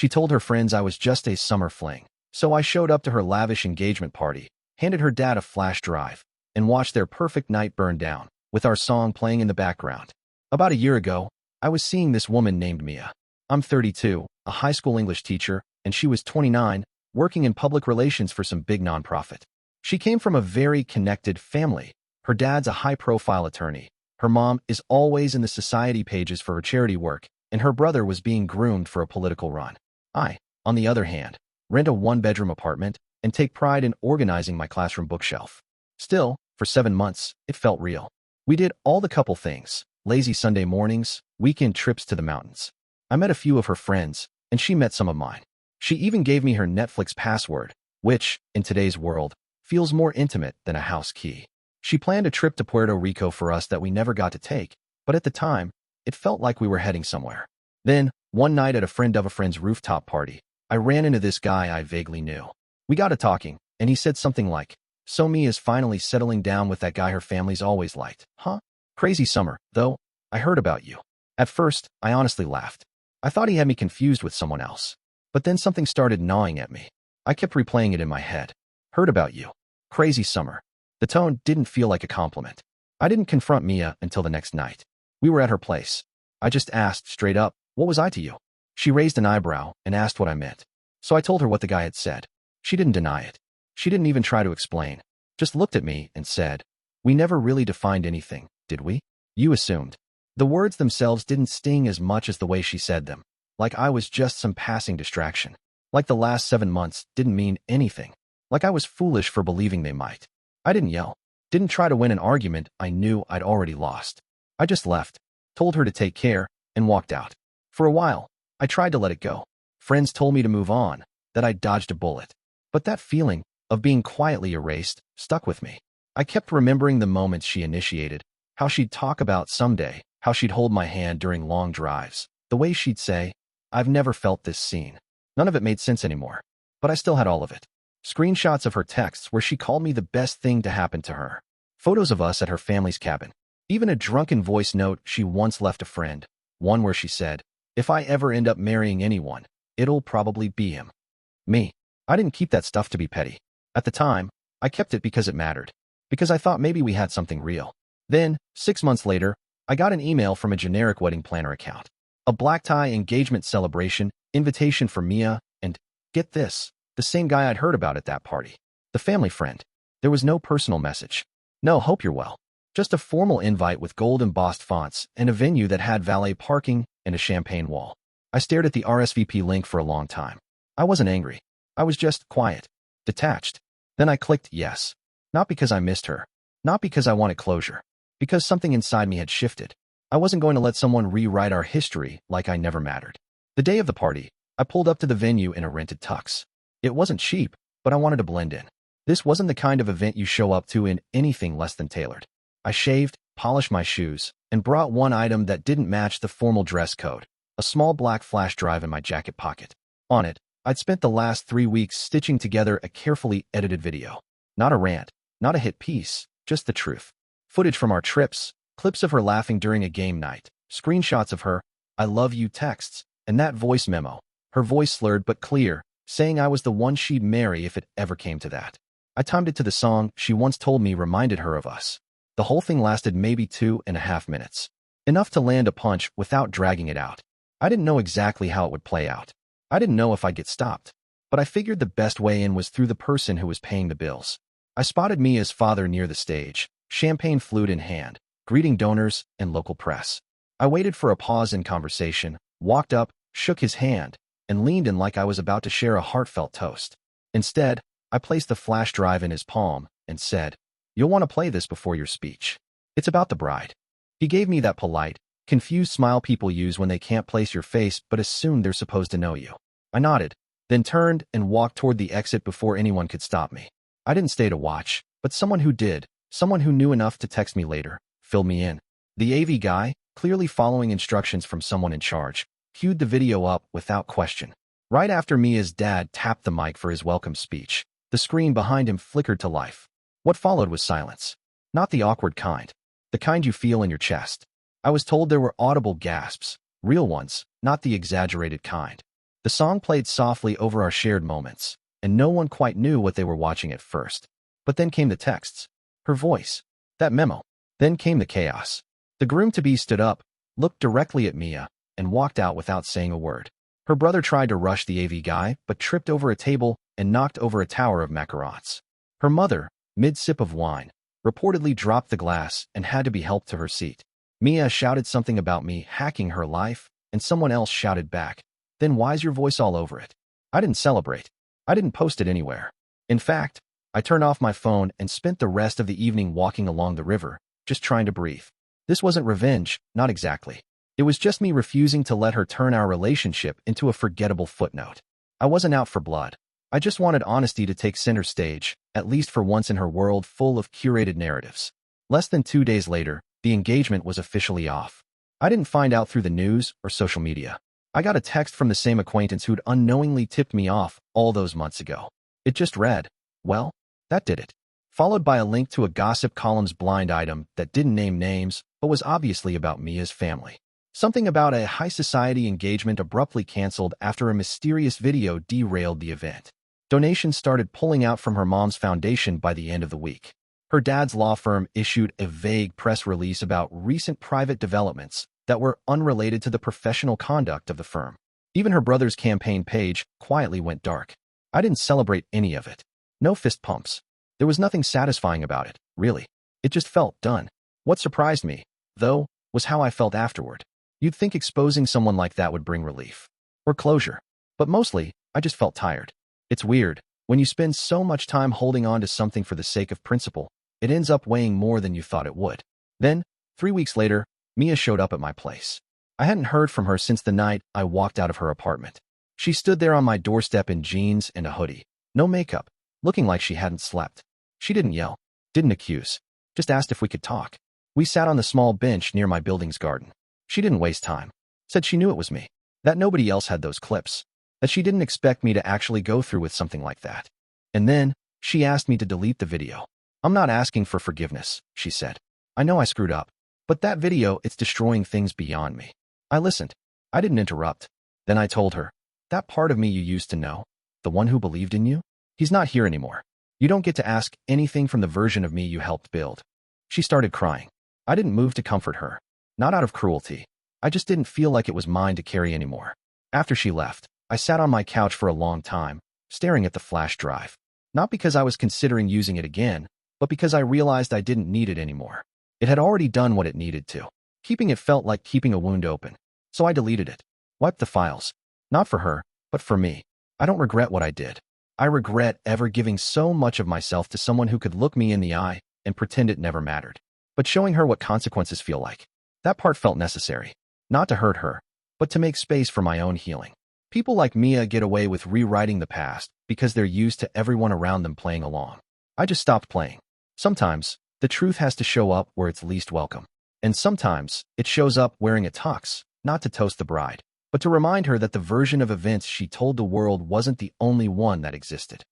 She told her friends I was just a summer fling. So I showed up to her lavish engagement party, handed her dad a flash drive, and watched their perfect night burn down, with our song playing in the background. About a year ago, I was seeing this woman named Mia. I'm 32, a high school English teacher, and she was 29, working in public relations for some big nonprofit. She came from a very connected family. Her dad's a high-profile attorney. Her mom is always in the society pages for her charity work, and her brother was being groomed for a political run. I, on the other hand, rent a one-bedroom apartment and take pride in organizing my classroom bookshelf. Still, for 7 months, it felt real. We did all the couple things, lazy Sunday mornings, weekend trips to the mountains. I met a few of her friends, and she met some of mine. She even gave me her Netflix password, which, in today's world, feels more intimate than a house key. She planned a trip to Puerto Rico for us that we never got to take, but at the time, it felt like we were heading somewhere. Then, one night at a friend of a friend's rooftop party, I ran into this guy I vaguely knew. We got to talking, and he said something like, "So Mia's finally settling down with that guy her family's always liked, huh? Crazy summer, though. I heard about you." At first, I honestly laughed. I thought he had me confused with someone else. But then something started gnawing at me. I kept replaying it in my head. Heard about you. Crazy summer. The tone didn't feel like a compliment. I didn't confront Mia until the next night. We were at her place. I just asked straight up, "What was I to you?" She raised an eyebrow and asked what I meant. So I told her what the guy had said. She didn't deny it. She didn't even try to explain. Just looked at me and said, "We never really defined anything, did we? You assumed." The words themselves didn't sting as much as the way she said them. Like I was just some passing distraction. Like the last 7 months didn't mean anything. Like I was foolish for believing they might. I didn't yell. Didn't try to win an argument I knew I'd already lost. I just left, told her to take care, and walked out. For a while, I tried to let it go. Friends told me to move on, that I dodged a bullet. But that feeling of being quietly erased stuck with me. I kept remembering the moments she initiated, how she'd talk about someday, how she'd hold my hand during long drives, the way she'd say, "I've never felt this seen." None of it made sense anymore, but I still had all of it. Screenshots of her texts where she called me the best thing to happen to her. Photos of us at her family's cabin. Even a drunken voice note she once left a friend, one where she said, "If I ever end up marrying anyone, it'll probably be him." Me. I didn't keep that stuff to be petty. At the time, I kept it because it mattered. Because I thought maybe we had something real. Then, 6 months later, I got an email from a generic wedding planner account. A black tie engagement celebration, invitation for Mia, and, get this, the same guy I'd heard about at that party. The family friend. There was no personal message. No "hope you're well." Just a formal invite with gold embossed fonts and a venue that had valet parking and a champagne wall. I stared at the RSVP link for a long time. I wasn't angry. I was just quiet, detached. Then I clicked yes. Not because I missed her. Not because I wanted closure. Because something inside me had shifted. I wasn't going to let someone rewrite our history like I never mattered. The day of the party, I pulled up to the venue in a rented tux. It wasn't cheap, but I wanted to blend in. This wasn't the kind of event you show up to in anything less than tailored. I shaved, polished my shoes, and brought one item that didn't match the formal dress code, a small black flash drive in my jacket pocket. On it, I'd spent the last 3 weeks stitching together a carefully edited video. Not a rant, not a hit piece, just the truth. Footage from our trips, clips of her laughing during a game night, screenshots of her "I love you" texts, and that voice memo, her voice slurred but clear, saying I was the one she'd marry if it ever came to that. I timed it to the song she once told me reminded her of us. The whole thing lasted maybe 2.5 minutes. Enough to land a punch without dragging it out. I didn't know exactly how it would play out. I didn't know if I'd get stopped. But I figured the best way in was through the person who was paying the bills. I spotted Mia's father near the stage, champagne flute in hand, greeting donors and local press. I waited for a pause in conversation, walked up, shook his hand, and leaned in like I was about to share a heartfelt toast. Instead, I placed the flash drive in his palm and said, "You'll want to play this before your speech. It's about the bride." He gave me that polite, confused smile people use when they can't place your face but assume they're supposed to know you. I nodded, then turned and walked toward the exit before anyone could stop me. I didn't stay to watch, but someone who did, someone who knew enough to text me later, filled me in. The AV guy, clearly following instructions from someone in charge, queued the video up without question. Right after Mia's dad tapped the mic for his welcome speech, the screen behind him flickered to life. What followed was silence. Not the awkward kind. The kind you feel in your chest. I was told there were audible gasps, real ones, not the exaggerated kind. The song played softly over our shared moments, and no one quite knew what they were watching at first. But then came the texts, her voice, that memo. Then came the chaos. The groom-to-be stood up, looked directly at Mia, and walked out without saying a word. Her brother tried to rush the AV guy, but tripped over a table and knocked over a tower of macarons. Her mother, mid-sip of wine, reportedly dropped the glass and had to be helped to her seat. Mia shouted something about me hacking her life, and someone else shouted back, "Then why's your voice all over it?" I didn't celebrate. I didn't post it anywhere. In fact, I turned off my phone and spent the rest of the evening walking along the river, just trying to breathe. This wasn't revenge, not exactly. It was just me refusing to let her turn our relationship into a forgettable footnote. I wasn't out for blood. I just wanted honesty to take center stage, at least for once in her world full of curated narratives. Less than 2 days later, the engagement was officially off. I didn't find out through the news or social media. I got a text from the same acquaintance who'd unknowingly tipped me off all those months ago. It just read, "Well, that did it," followed by a link to a gossip column's blind item that didn't name names but was obviously about Mia's family. Something about a high society engagement abruptly canceled after a mysterious video derailed the event. Donations started pulling out from her mom's foundation by the end of the week. Her dad's law firm issued a vague press release about recent private developments that were unrelated to the professional conduct of the firm. Even her brother's campaign page quietly went dark. I didn't celebrate any of it. No fist pumps. There was nothing satisfying about it, really. It just felt done. What surprised me, though, was how I felt afterward. You'd think exposing someone like that would bring relief. Or closure. But mostly, I just felt tired. It's weird. When you spend so much time holding on to something for the sake of principle, it ends up weighing more than you thought it would. Then, 3 weeks later, Mia showed up at my place. I hadn't heard from her since the night I walked out of her apartment. She stood there on my doorstep in jeans and a hoodie. No makeup, looking like she hadn't slept. She didn't yell, didn't accuse, just asked if we could talk. We sat on the small bench near my building's garden. She didn't waste time. Said she knew it was me. That nobody else had those clips. That she didn't expect me to actually go through with something like that. And then, she asked me to delete the video. "I'm not asking for forgiveness," she said. "I know I screwed up. But that video, it's destroying things beyond me." I listened. I didn't interrupt. Then I told her, "That part of me you used to know, the one who believed in you, he's not here anymore. You don't get to ask anything from the version of me you helped build." She started crying. I didn't move to comfort her. Not out of cruelty. I just didn't feel like it was mine to carry anymore. After she left, I sat on my couch for a long time, staring at the flash drive. Not because I was considering using it again, but because I realized I didn't need it anymore. It had already done what it needed to. Keeping it felt like keeping a wound open. So I deleted it. Wiped the files. Not for her, but for me. I don't regret what I did. I regret ever giving so much of myself to someone who could look me in the eye and pretend it never mattered. But showing her what consequences feel like. That part felt necessary. Not to hurt her, but to make space for my own healing. People like Mia get away with rewriting the past because they're used to everyone around them playing along. I just stopped playing. Sometimes, the truth has to show up where it's least welcome. And sometimes, it shows up wearing a tux, not to toast the bride, but to remind her that the version of events she told the world wasn't the only one that existed.